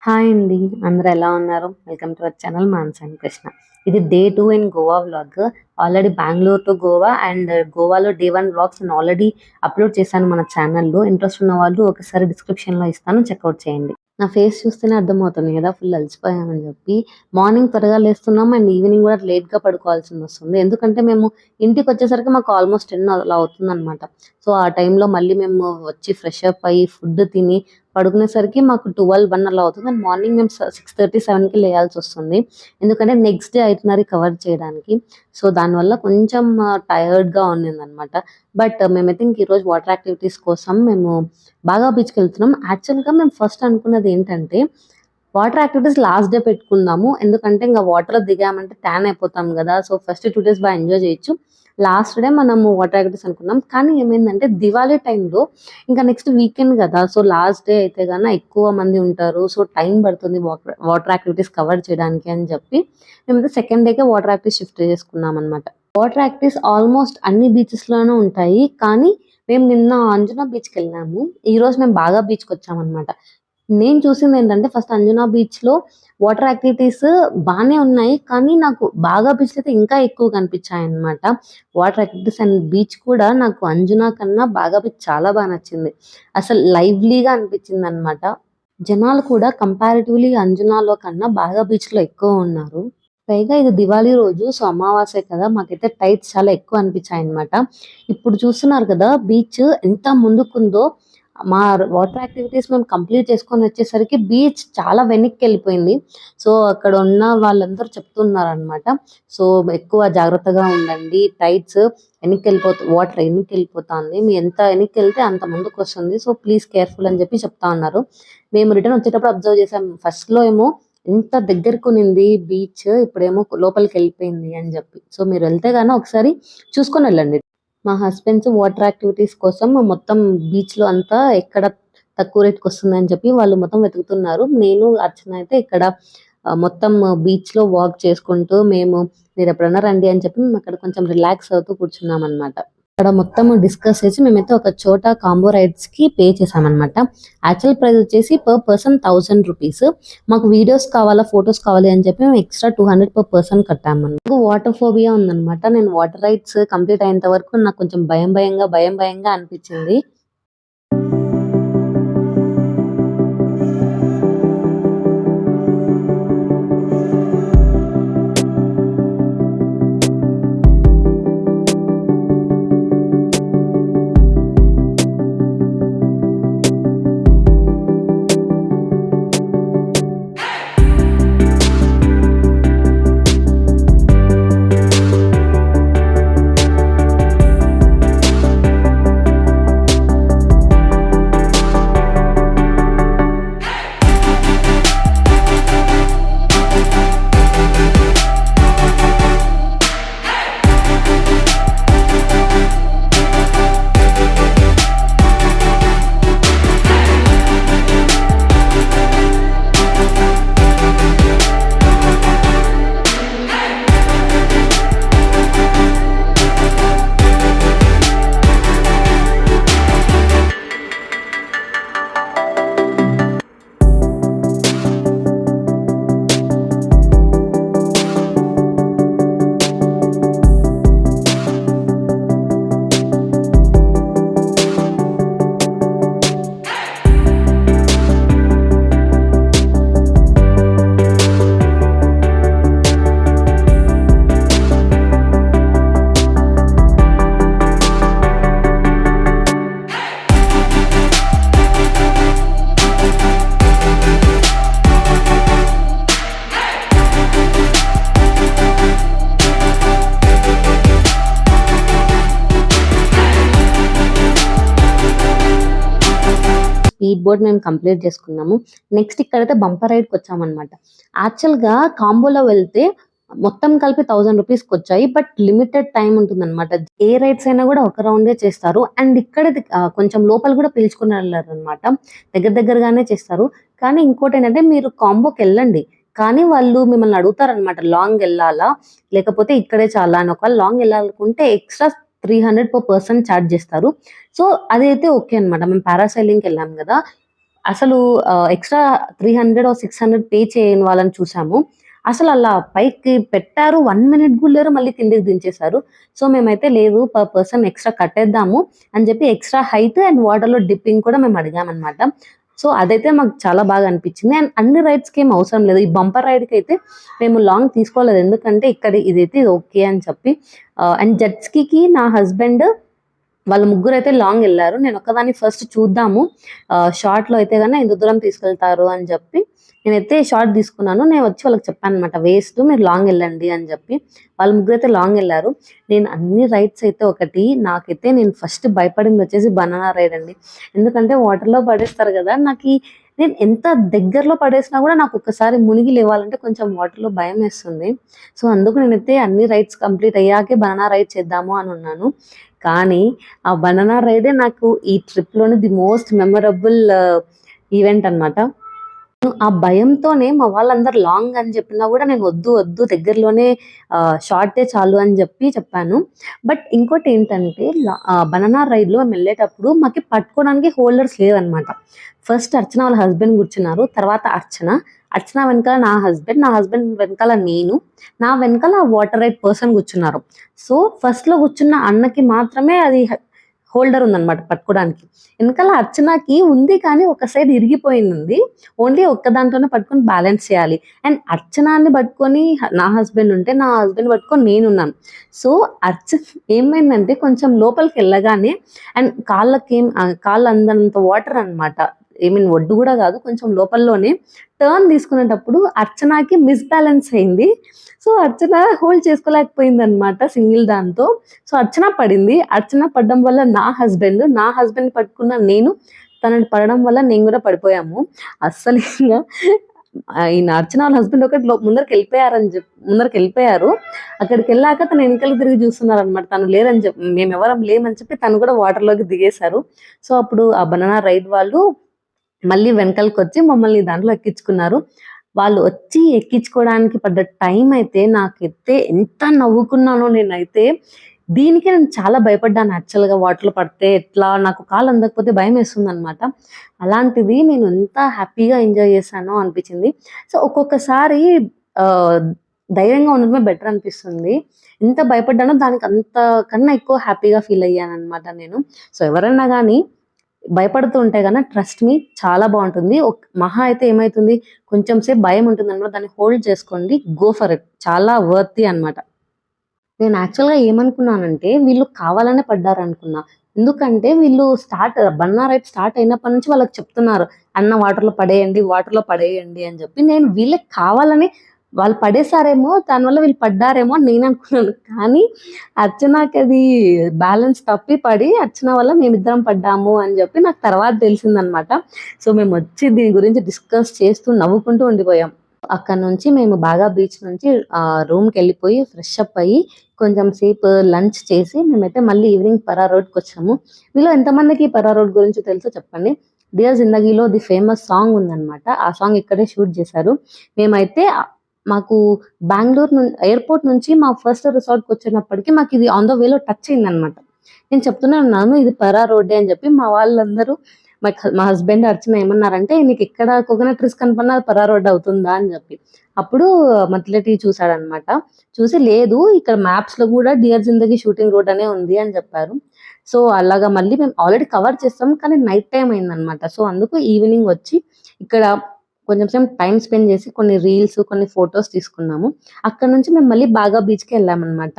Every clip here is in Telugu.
హాయ్ అండి. అందరూ ఎలా ఉన్నారు? Welcome to our channel Manasa and Krishna. ఇది day 2 in Goa vlog. Already Bengaluru to Goa and గోవాలో డే 1 వ్లాగ్స్ నేను ఆల్రెడీ అప్లోడ్ చేశాను మన ఛానల్‌లో. ఇంట్రెస్ట్ ఉన్న వాళ్ళు ఒకసారి డిస్క్రిప్షన్‌లో ఇస్తాను, చెక్‌ఔట్ చేయండి. నా ఫేస్ చూస్తేనే అర్థమవుతుంది కదా ఫుల్ అలసిపోయామని చెప్పి. మార్నింగ్ త్వరగా లేస్తున్నాం అండ్ ఈవినింగ్ కూడా లేట్‌గా పడుకోవాల్సింది వస్తుంది. ఎందుకంటే మేము ఇంటికొచ్చేసరికి మాకు ఆల్మోస్ట్ 10 అలా అవుతుందనమాట. సో, ఆ టైంలో మళ్ళీ మేము వచ్చి ఫ్రెష్ అప్ అయ్యి ఫుడ్ తిని పడుకునేసరికి మాకు 12, 1 అలా అవుతుంది. అండ్ మార్నింగ్ మేము 6:30, 7కి లేయాల్సొస్తుంది. ఎందుకంటే నెక్స్ట్ డే ఐటినరీ కవర్ చేయడానికి. సో, దానివల్ల కొంచెం టైర్డ్‌గా ఉన్నిందనమాట. బట్ మేమైతే ఇంక ఈరోజు వాటర్ యాక్టివిటీస్ కోసం మేము బాగా బీచ్‌కెళ్తున్నాం. యాక్చువల్‌గా మేము ఫస్ట్ అనుకున్నది ఏంటంటే, వాటర్ యాక్టివిటీస్ లాస్ట్ డే పెట్టుకుందాము. ఎందుకంటే ఇంక వాటర్‌లో దిగామంటే ట్యాన్ అయిపోతాం గదా! సో, ఫస్ట్ 2 డేస్ ఎంజాయ్ చేయొచ్చు. లాస్ట్ డే మనము వాటర్ యాక్టివిటీస్ అనుకున్నాం. కానీ ఏమైందంటే దివాళీ టైంలో ఇంకా నెక్స్ట్ వీకెండ్ గదా! సో, లాస్ట్ డే అయితే ఎక్కువ మంది ఉంటారు. సో, టైం పడుతుంది వాటర్ యాక్టివిటీస్ కవర్ చేయడానికి అని చెప్పి మేమైతే సెకండ్ డేకే వాటర్ యాక్టివిటీస్ షిఫ్ట్ చేసుకున్నామనమాట. వాటర్ యాక్టివిటీస్ ఆల్మోస్ట్ అన్ని బీచెస్‌లోనూ ఉంటాయి. కానీ మేము నిన్న అంజునా బీచ్‌కెళ్ళాము. ఈరోజు మేము బాగా బీచ్‌కొచ్చామనమాట. నేను చూసిందేంటంటే ఫస్ట్ అంజునా బీచ్‌లో వాటర్ యాక్టివిటీస్ బానే ఉన్నాయి. కానీ నాకు బాగా బీచ్‌లో అయితే ఇంకా ఎక్కువ కనిపించాయన్నమాట. వాటర్ యాక్టివిటీస్ అండ్ బీచ్ కూడా నాకు అంజునా కన్నా బాగా బీచ్ చాలా నచ్చింది. అసలు లైవ్లీగా అనిపించిందన్నమాట. జనాలు కూడా కంపారిటివ్‌లీ అంజునాలో కన్నా బాగా బీచ్‌లో ఎక్కువ ఉన్నారు. పైగా ఇది దివాళీ రోజు. సో, అమావాస్య కదా! మాకైతే టైడ్స్ చాలా ఎక్కువ అనిపించాయన్నమాట. ఇప్పుడు చూస్తున్నారు కదా! బీచ్ ఎంత ముందుకుందో. మా వాటర్ యాక్టివిటీస్ మేము కంప్లీట్ చేసుకొని వచ్చేసరికి బీచ్ చాలా వెనక్కెళ్ళిపోయింది. సో, అక్కడ ఉన్న వాళ్ళందరూ చెప్తున్నారనమాట. సో, ఎక్కువ జాగ్రత్తగా ఉండండి. టైడ్స్ వాటర్ ఎనక్కెళ్ళిపోతాంది. మీరు ఎంత ఎనక్కెళ్తే అంత ముందుకొస్తుంది. సో, ప్లీజ్ కేర్‌ఫుల్ అని చెప్పి చెప్తా ఉన్నారు. మేము రిటర్న్ వచ్చేటప్పుడు అబ్జర్వ్ చేసాం. ఫస్ట్‌లో ఏమో ఎంత దగ్గరకునింది బీచ్. ఇప్పుడేమో లోపలికెళ్ళిపోయింది అని చెప్పి. సో, మీరు వెళ్తే గాని ఒకసారి చూసుకొనెళ్ళండి. మా హస్బెండ్స్ వాటర్ యాక్టివిటీస్ కోసం మొత్తం బీచ్‌లో అంతా ఎక్కడ తక్కువ రేట్‌కొస్తుందని చెప్పి వాళ్ళు మొత్తం వెతుకుతున్నారు. నేను, అర్చన అయితే ఇక్కడ మొత్తం బీచ్‌లో వాక్ చేసుకుంటూ మీరెప్పుడన్నా రండి అని చెప్పి మేము అక్కడ కొంచెం రిలాక్స్ అవుతూ కూర్చున్నామనమాట. అక్కడ మొత్తం డిస్కస్ చేసి మేమైతే ఒక చోట కాంబో రైడ్స్‌కి పే చేశామనమాట. యాక్చువల్ ప్రైస్ వచ్చేసి పర్ పర్సన్ 1000 రూపీస్. మాకు వీడియోస్ కావాలా, ఫోటోస్ కావాలి అని చెప్పి మేము ఎక్స్‌ట్రా 200 పర్ పర్సన్ కట్టామన్నమాట. నాకు వాటర్ ఫోబియా ఉందనమాట. నేను వాటర్ రైడ్స్ కంప్లీట్ అయ్యేంత వరకు నాకు కొంచెం భయంగా అనిపించింది. స్పీడ్ బోట్ మేము కంప్లీట్ చేసుకున్నాము. నెక్స్ట్ ఇక్కడైతే బంపర్ రైడ్‌కి వచ్చామన్నమాట. యాక్చువల్‌గా కాంబోలో వెళ్తే మొత్తం కలిపి 1000 రూపీస్‌కి వచ్చాయి. బట్ లిమిటెడ్ టైమ్ ఉంటుందన్నమాట. ఏ రైడ్స్ అయినా కూడా ఒక రౌండే చేస్తారు. అండ్ ఇక్కడది కొంచెం లోపల కూడా పిలుచుకొని వెళ్లరన్నమాట. దగ్గరగానే చేస్తారు. కానీ ఇంకోటేంటంటే మీరు కాంబోకెళ్ళండి. కానీ వాళ్ళు మిమ్మల్ని అడుగుతారన్నమాట. లాంగ్ ఎళ్ళాలా? లేకపోతే ఇక్కడే చాలా అని. ఒకవేళ లాంగ్ ఎళ్ళాలనుకుంటే ఎక్స్‌ట్రా 300 పర్ పర్సన్ చార్జ్ చేస్తారు. సో, అదైతే ఓకే అన్నమాట. మేము పారాసైలింగ్‌కెళ్ళాం గదా! అసలు ఎక్స్ట్రా 300 or 600 పే చేయని వాళ్ళని చూసాము. అసలు అలా పైకి పెట్టారు, 1 మినిట్ కూడా లేరు, మళ్ళీ కిందకి దించేశారు. సో మేమైతే లేదు, పర్ పర్సన్ ఎక్స్ట్రా కట్టేద్దాము అని చెప్పి ఎక్స్ట్రా హైట్ అండ్ వాటర్లో డిప్పింగ్ కూడా మేము అడిగామన్నమాట. సో అదైతే మాకు చాలా బాగా అనిపించింది. అండ్ అన్ని రైడ్స్కి ఏం అవసరం లేదు, ఈ బంపర్ రైడ్కి అయితే మేము లాంగ్ తీసుకోలేదు, ఎందుకంటే ఇక్కడ ఇదైతే ఓకే అని చెప్పి. అండ్ జెట్ స్కీకి నా హస్బెండ్ వాళ్ళ ముగ్గురు అయితే లాంగ్ వెళ్ళారు. నేను ఒక్కదాన్ని ఫస్ట్ చూద్దాము షార్ట్లో అయితే కన్నా ఎంత దూరం తీసుకెళ్తారు అని చెప్పి నేనైతే షార్ట్ తీసుకున్నాను. నేను వచ్చి వాళ్ళకి చెప్పాను అనమాట, వేస్ట్, మీరు లాంగ్ వెళ్ళండి అని చెప్పి. వాళ్ళ ముగ్గురు అయితే లాంగ్ వెళ్ళారు. నేను అన్ని రైడ్స్ అయితే ఒకటి, నాకైతే నేను ఫస్ట్ భయపడింది వచ్చేసి బనానా రైడ్ అండి. ఎందుకంటే వాటర్లో పడేస్తారు కదా, నాకు నేను ఎంత దగ్గరలో పడేసినా కూడా నాకు ఒక్కసారి మునిగి లేవాలంటే కొంచెం వాటర్లో భయం వేస్తుంది. సో అందుకు నేనైతే అన్ని రైడ్స్ కంప్లీట్ అయ్యాకే బనానా రైడ్ చేద్దాము అని ఉన్నాను. కానీ ఆ బనానా రైడే నాకు ఈ ట్రిప్లోని ది మోస్ట్ మెమరబుల్ ఈవెంట్ అనమాట. ఆ భయంతోనే మా వాళ్ళందరూ లాంగ్ అని చెప్పినా కూడా నేను వద్దు వద్దు, దగ్గరలోనే షార్టే చాలు అని చెప్పాను. బట్ ఇంకోటి ఏంటంటే బనానా రైడ్లో మేము వెళ్ళేటప్పుడు మాకు పట్టుకోవడానికి హోల్డర్స్ లేవన్నమాట. ఫస్ట్ అర్చన వాళ్ళ హస్బెండ్ కూర్చున్నారు, తర్వాత అర్చన వెనకాల నా హస్బెండ్ వెనకాల నేను, నా వెనకాల వాటర్ రైడ్ పర్సన్ కూర్చున్నారు. సో ఫస్ట్లో కూర్చున్న అన్నకి మాత్రమే అది హోల్డర్ ఉందన్నమాట పట్టుకోవడానికి. వెనకాల అర్చనకి ఉంది కానీ ఒక సైడ్ ఇరిగిపోయింది, ఓన్లీ ఒక్క దాంట్లోనే పట్టుకొని బ్యాలెన్స్ చేయాలి. అండ్ అర్చనాన్ని పట్టుకొని నా హస్బెండ్ ఉంటే, నా హస్బెండ్ పట్టుకొని నేనున్నాను. సో ఏమైందంటే కొంచెం లోపలికి వెళ్ళగానే అండ్ కాళ్ళు అందంత వాటర్ అనమాట, ఒడ్డు కూడా కాదు, కొంచెం లోపల్లోనే టర్న్ తీసుకునేటప్పుడు అర్చనకి మిస్బ్యాలెన్స్ అయింది. సో అర్చన హోల్డ్ చేసుకోలేకపోయింది అనమాట సింగిల్ దాంతో. సో అర్చన పడింది. అర్చన పడడం వల్ల నా హస్బెండ్ పట్టుకున్న నేను, తనని పడడం వల్ల నేను కూడా పడిపోయాము. అస్సలు ఇంకా ఈయన అర్చన వాళ్ళ హస్బెండ్ ఒకటి ముందరికి వెళ్ళిపోయారు. అక్కడికి వెళ్ళాక తను వెనకాల తిరిగి చూస్తున్నారు అనమాట, తను లేరని చెప్పి, మేము ఎవరం లేమని చెప్పి తను కూడా వాటర్లోకి దిగేశారు. సో అప్పుడు ఆ బనానా రైడ్ వాళ్ళు మళ్ళీ వెనకాలకి వచ్చి మమ్మల్ని దాంట్లో ఎక్కించుకున్నారు. వాళ్ళు వచ్చి ఎక్కించుకోవడానికి పడ్డ టైం అయితే నాకైతే ఎంత నవ్వుకున్నానో నేనైతే. దీనికి నేను చాలా భయపడ్డాను యాక్చువల్గా, వాటర్లో పడితే ఎట్లా, నాకు కాలు అందకపోతే భయం వేస్తుంది అనమాట. అలాంటిది నేను ఎంత హ్యాపీగా ఎంజాయ్ చేశానో అనిపించింది. సో ఒక్కొక్కసారి ధైర్యంగా ఉండడమే బెటర్ అనిపిస్తుంది. ఎంత భయపడ్డానో దానికి అంతకన్నా ఎక్కువ హ్యాపీగా ఫీల్ అయ్యాను అనమాట నేను. సో ఎవరైనా కానీ భయపడుతూ ఉంటే కన్నా ట్రస్ట్ మీ, చాలా బాగుంటుంది. మహా అయితే ఏమైతుంది, కొంచెం సేపు భయం ఉంటుంది అనమాట, దాన్ని హోల్డ్ చేసుకోండి, గో ఫర్ ఇట్, చాలా వర్తీ అనమాట. నేను యాక్చువల్గా ఏమనుకున్నానంటే వీళ్ళు కావాలనే పడ్డారు అనుకున్నా. ఎందుకంటే వీళ్ళు బన్నా రైడ్ స్టార్ట్ అయినప్పటి నుంచి వాళ్ళకి చెప్తున్నారు, అన్న వాటర్లో పడేయండి అని చెప్పి. నేను వీళ్ళకి కావాలని వాళ్ళు పడేసారేమో, దానివల్ల వీళ్ళు పడ్డారేమో అని నేను అనుకున్నాను. కానీ అర్చనకి అది బ్యాలెన్స్ తప్పి పడి అర్చన వల్ల మేమిద్దరం పడ్డాము అని చెప్పి నాకు తర్వాత తెలిసిందనమాట. సో మేము వచ్చి దీని గురించి డిస్కస్ చేస్తూ నవ్వుకుంటూ ఉండిపోయాం. అక్కడ నుంచి మేము బాగా బీచ్ నుంచి రూమ్కి వెళ్ళిపోయి ఫ్రెష్ అప్ అయ్యి కొంచెం సేపు లంచ్ చేసి మేమైతే మళ్ళీ ఈవినింగ్ పరా రోడ్కి వచ్చాము. మీలో ఎంతమందికి పరా రోడ్ గురించి తెలుసో చెప్పండి. డియర్ జిందగీలో ది ఫేమస్ సాంగ్ ఉందన్నమాట, ఆ సాంగ్ ఇక్కడే షూట్ చేశారు. మేమైతే మాకు బెంగళూరు ఎయిర్పోర్ట్ నుంచి మా ఫస్ట్ రిసార్ట్కి వచ్చినప్పటికీ మాకు ఇది ఆన్ ద వేలో టచ్ అయిందనమాట. నేను చెప్తూనే ఉన్నాను ఇది పరా రోడ్డే అని చెప్పి. మా వాళ్ళందరూ మా హస్బెండ్ అర్చన ఏమన్నారంటే, నీకు ఎక్కడ కోకోనట్ ట్రీస్ కనపడినా పరా రోడ్ అవుతుందా అని చెప్పి. అప్పుడు మతిలేటి చూసాడనమాట, చూసి లేదు ఇక్కడ మ్యాప్స్ లో కూడా డియర్ జిందగీ షూటింగ్ రోడ్ అనే ఉంది అని చెప్పారు. సో అలాగా మళ్ళీ మేము ఆల్రెడీ కవర్ చేస్తాం కానీ నైట్ టైం అయిందనమాట. సో అందుకు ఈవినింగ్ వచ్చి ఇక్కడ కొంచెం సేపు టైం స్పెండ్ చేసి కొన్ని రీల్స్, కొన్ని ఫొటోస్ తీసుకున్నాము. అక్కడ నుంచి మేము మళ్ళీ బాగా బీచ్కి వెళ్ళామన్నమాట.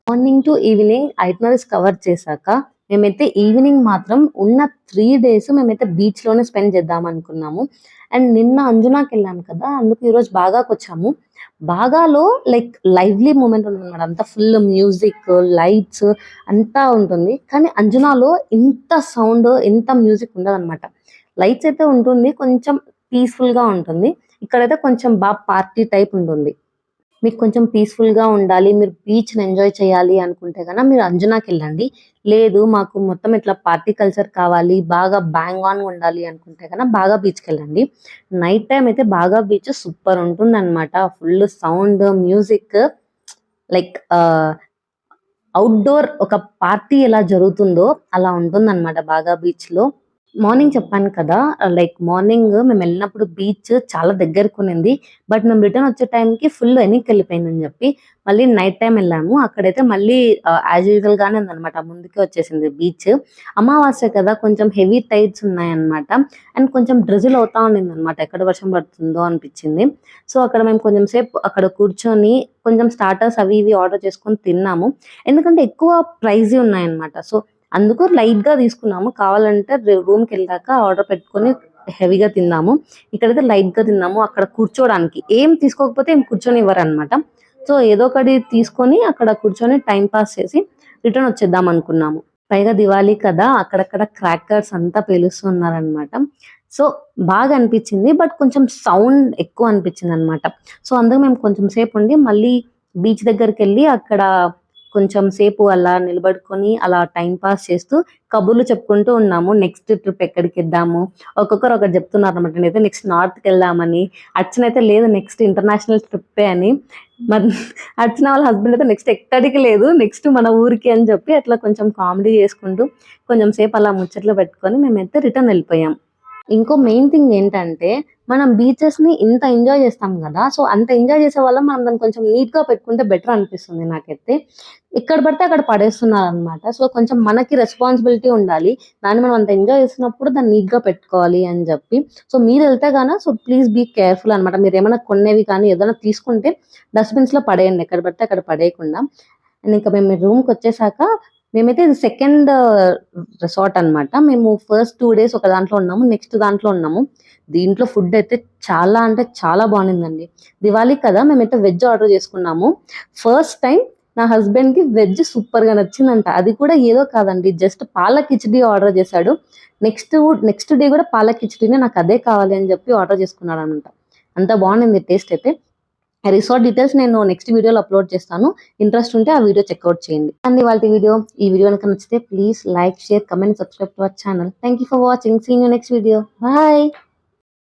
మార్నింగ్ టు ఈవినింగ్ ఐటనరీస్ కవర్ చేశాక మేమైతే ఈవినింగ్ మాత్రం ఉన్న 3 days మేమైతే బీచ్ లోనే స్పెండ్ చేద్దాం అనుకున్నాము. అండ్ నిన్న అంజునాకి వెళ్ళాము కదా, అందుకు ఈరోజు బాగాకి వచ్చాము. బాగాలో లైక్ లైవ్లీ మూమెంట్ ఉంటుంది అనమాట, అంతా ఫుల్ మ్యూజిక్, లైట్స్ అంతా ఉంటుంది. కానీ అంజునాలో ఇంత సౌండ్, ఇంత మ్యూజిక్ ఉండదు అనమాట. లైట్స్ అయితే ఉంటుంది, కొంచెం పీస్ఫుల్ గా ఉంటుంది. ఇక్కడైతే కొంచెం బాగా పార్టీ టైప్ ఉంటుంది. మీకు కొంచెం పీస్ఫుల్గా ఉండాలి, మీరు బీచ్ని ఎంజాయ్ చేయాలి అనుకుంటే కనుక మీరు అంజనాకి వెళ్ళండి. లేదు మాకు మొత్తం ఇట్లా పార్టీ కల్చర్ కావాలి, బాగా బ్యాంగ్ ఆన్ ఉండాలి అనుకుంటే కనుక బాగా బీచ్కి వెళ్ళండి. నైట్ టైం అయితే బాగా బీచ్ సూపర్ ఉంటుంది అనమాట. Full sound, music, like outdoor ఒక పార్టీ ఎలా జరుగుతుందో అలా ఉంటుంది అనమాట బాగా బీచ్లో. మార్నింగ్ చెప్పాను కదా! లైక్ మార్నింగ్ మేమెళ్ళినప్పుడు బీచ్ చాలా దగ్గరకునింది. బట్ మేము రిటర్న్ వచ్చే టైంకి ఫుల్ ఎనక్కెళ్ళిపోయిందని జెప్పి, మళ్ళీ నైట్ టైమ్ ఎళ్ళాము. అక్కడైతే మళ్ళీ యాజ్ యూజువల్‌గానే ఉందనమాట. ముందుకే వచ్చేసింది బీచ్. అమావాస్య కదా! కొంచెం హెవీ టైడ్స్ ఉన్నాయన్నమాట. అండ్ కొంచెం డ్రిజిల్ అవుతా ఉండిందనమాట. ఎక్కడ వర్షం పడుతుందో అనిపిచ్చింది. సో, అక్కడ మేము కొంచెం సేపు అక్కడ కూర్చొని కొంచెం స్టార్టర్స్ అవి ఇవి ఆర్డర్ చేసుకొని తిన్నాము. ఎందుకంటే ఎక్కువ ప్రైజీ ఉన్నాయన్నమాట. సో, అందుకు లైట్‌గా తీసుకున్నాము. కావాలంటే రూమ్‌కెళ్ళాక ఆర్డర్ పెట్టుకొని హెవీగా తిందాము. ఇక్కడైతే లైట్‌గా తిన్నాము. అక్కడ కూర్చోడానికి ఏం తీసుకోకపోతే ఏం కూర్చొనివ్వరనమాట. సో, ఏదో ఒకటి తీసుకొని అక్కడ కూర్చొని టైమ్ పాస్ చేసి రిటర్న్ వచ్చేద్దాం అనుకున్నాము. పైగా దివాళీ కదా! అక్కడక్కడ క్రాకర్స్ అంతా పేలుస్తున్నారనమాట. సో, బాగా అనిపిచ్చింది. బట్ కొంచెం సౌండ్ ఎక్కువ అనిపిచ్చిందనమాట. సో, అందుకు మేము కొంచెం సేపుండి మళ్ళీ బీచ్ దగ్గరికెళ్ళి అక్కడ కొంచెం సేపు అలా నిలబడుకొని, అలా టైమ్ పాస్ చేస్తూ కబుర్లు చెప్పుకుంటూ ఉన్నాము. నెక్స్ట్ ట్రిప్ ఎక్కడికిద్దాము. ఒక్కొక్కరు ఒకటి చెప్తున్నారనమాట. నేనైతే నెక్స్ట్ నార్త్‌కెళ్దామని, అర్చనయితే లేదు నెక్స్ట్ ఇంటర్నేషనల్ ట్రిప్పే అని. మరి అర్చన వాళ్ళ హస్బెండ్ అయితే నెక్స్ట్ ఎక్కడికి లేదు. నెక్స్ట్ మన ఊరికి అని చెప్పి అట్లా కొంచెం కామెడీ చేసుకుంటూ, కొంచెం సేపు అలా ముచ్చట్లు పెట్టుకొని మేమైతే రిటర్న్ ఎళ్ళిపోయాం. ఇంకో మెయిన్ థింగ్ ఏంటంటే, మనం బీచెస్‌ని ఇంత ఎంజాయ్ చేస్తాం గదా! సో, అంత ఎంజాయ్ చేసేవాళ్ళం మనం దాన్ని కొంచెం నీట్‌గా పెట్టుకుంటే బెటర్ అనిపిస్తుంది నాకైతే. ఎక్కడ పడితే అక్కడ పడేస్తున్నారనమాట. సో, కొంచెం మనకి రెస్పాన్సిబిలిటీ ఉండాలి. దాన్ని మనం అంత ఎంజాయ్ చేస్తున్నప్పుడు దాన్ని నీట్‌గా పెట్టుకోవాలి అని జెప్పి. సో, మీరెళ్తే సో, ప్లీజ్ బీ కేర్‌ఫుల్ అనమాట. మీరేమైనా కొన్నవి కానీ ఏదైనా తీసుకుంటే డస్ట్‌బిన్స్‌లో పడేయండి. ఎక్కడ పడితే అక్కడ పడేయకుండా. అండ్ ఇంకా మేము రూమ్‌కొచ్చేసాక మేమైతే ఇది సెకండ్ రిసార్ట్ అన్నమాట. మేము ఫస్ట్ 2 డేస్ ఒక దాంట్లో ఉన్నాము. నెక్స్ట్ దాంట్లో ఉన్నాము. దీంట్లో ఫుడ్ అయితే చాలా అంటే చాలా బాగుండిందండి. దివాళీ కదా! మేమైతే వెజ్ ఆర్డర్ చేసుకున్నాము. ఫస్ట్ టైమ్ నా హస్బెండ్‌కి వెజ్ సూపర్‌గా నచ్చిందంట. అది కూడా ఏదో కాదండి. జస్ట్ పాల కిచిడీ ఆర్డర్ చేశాడు. నెక్స్ట్ డే కూడా పాల కిచిడీనే నాకు అదే కావాలి అని చెప్పి ఆర్డర్ చేసుకున్నాడనమాట. అంత బాగుండింది టేస్ట్ అయితే. రిసార్ట్ డీటెయిల్స్ నేను నెక్స్ట్ వీడియోలో అప్లోడ్ చేస్తాను. ఇంట్రెస్ట్ ఉంటే ఆ వీడియో చెక్‌ఔట్ చేయండి. అండ్ ఇవాల్టి వీడియో. ఈ వీడియో గనుక నచ్చితే please like, share, comment, subscribe to our channel. Thank you for watching. See you in next video. By.